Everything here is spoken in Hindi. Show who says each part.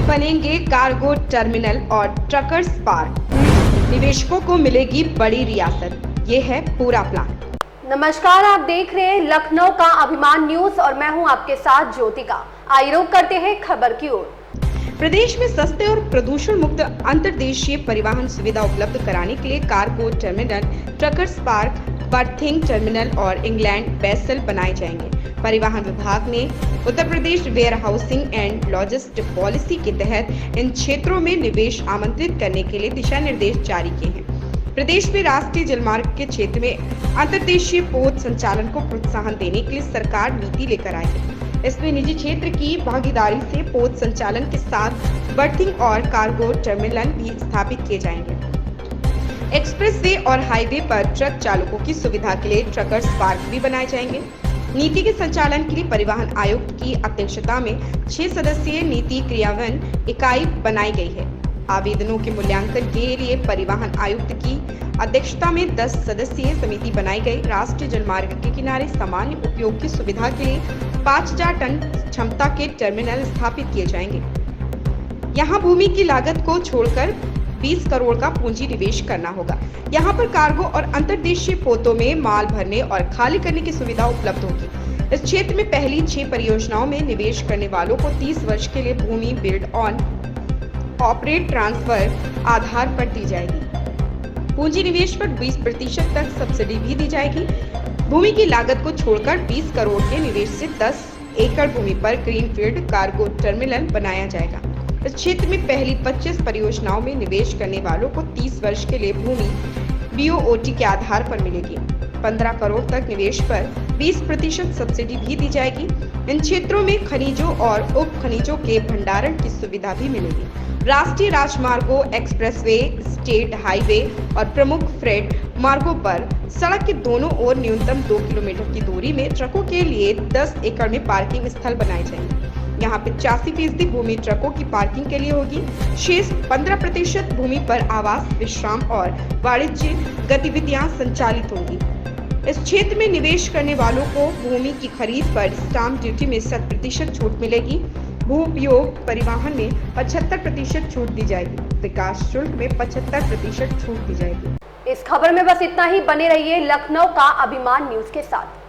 Speaker 1: बनेंगे कार्गो टर्मिनल और ट्रकर्स पार्क। निवेशकों को मिलेगी बड़ी रियासत, ये है पूरा प्लान।
Speaker 2: नमस्कार, आप देख रहे हैं लखनऊ का अभिमान न्यूज और मैं हूं आपके साथ ज्योतिका। आइए रुक करते हैं खबर की ओर।
Speaker 1: प्रदेश में सस्ते और प्रदूषण मुक्त अंतर्देशीय परिवहन सुविधा उपलब्ध कराने के लिए cargo terminal, truckers park, berthing terminal और इंग्लैंड वेसल बनाए जाएंगे। परिवहन विभाग ने Uttar Pradesh warehousing and logistic policy के तहत इन क्षेत्रों में निवेश आमंत्रित करने के लिए दिशा निर्देश जारी किए हैं। प्रदेश में राष्ट्रीय जलमार्ग के क्षेत्र में अंतर्देशीय पोत संचालन को प्रोत्साहन देने के लिए सरकार नीति लेकर आई है। इसमें निजी क्षेत्र की भागीदारी से पोत संचालन के साथ बर्थिंग और कार्गो टर्मिनल भी स्थापित किए जाएंगे। एक्सप्रेसवे और हाईवे पर ट्रक चालकों की सुविधा के लिए ट्रकर्स पार्क भी बनाए जाएंगे। नीति के संचालन के लिए परिवहन आयुक्त की अध्यक्षता में 6 सदस्यीय नीति क्रियान्वयन इकाई बनाई गई है। आवेदनों के मूल्यांकन के लिए परिवहन आयुक्त की अध्यक्षता में 10 सदस्यीय समिति बनाई गई। राष्ट्रीय जलमार्ग के किनारे सामान्य उपयोग की सुविधा के लिए 5000 टन क्षमता के टर्मिनल स्थापित किए जाएंगे। यहाँ भूमि की लागत को छोड़कर 20 करोड़ का पूंजी निवेश करना होगा। यहाँ पर कार्गो और अंतर्देशीय पोतों में माल भरने और खाली करने की सुविधा उपलब्ध होगी। इस क्षेत्र में पहली 6 परियोजनाओं में निवेश करने वालों को 30 वर्ष के लिए भूमि बिल्ड ऑन ऑपरेट ट्रांसफर आधार पर दी जाएगी। पूंजी निवेश पर 20% तक सब्सिडी भी दी जाएगी। भूमि की लागत को छोड़कर 20 करोड़ के निवेश से 10 एकड़ भूमि पर ग्रीनफील्ड कार्गो टर्मिनल बनाया जाएगा। इस क्षेत्र में पहली 25 परियोजनाओं में निवेश करने वालों को 30 वर्ष के लिए भूमि BOT के आधार पर मिलेगी। 15 करोड़ तक निवेश पर 20% सब्सिडी भी दी जाएगी। इन क्षेत्रों में खनिजों और उप खनिजों के भंडारण की सुविधा भी मिलेगी। राष्ट्रीय राजमार्गों, एक्सप्रेसवे, स्टेट हाईवे और प्रमुख फ्रेट मार्गों पर सड़क के दोनों ओर न्यूनतम 2 किलोमीटर की दूरी में ट्रकों के लिए 10 एकड़ में पार्किंग स्थल बनाए जाएंगे। यहाँ 85% भूमि ट्रकों की पार्किंग के लिए होगी। शेष 15% भूमि पर आवास, विश्राम और वाणिज्यिक गतिविधियां संचालित होंगी। इस क्षेत्र में निवेश करने वालों को भूमि की खरीद पर स्टाम्प ड्यूटी में 100% छूट मिलेगी। भू उपयोग परिवहन में 75% छूट दी जाएगी। विकास शुल्क में 75% छूट दी जाएगी।
Speaker 2: इस खबर में बस इतना ही। बने रहिए लखनऊ का अभिमान न्यूज के साथ।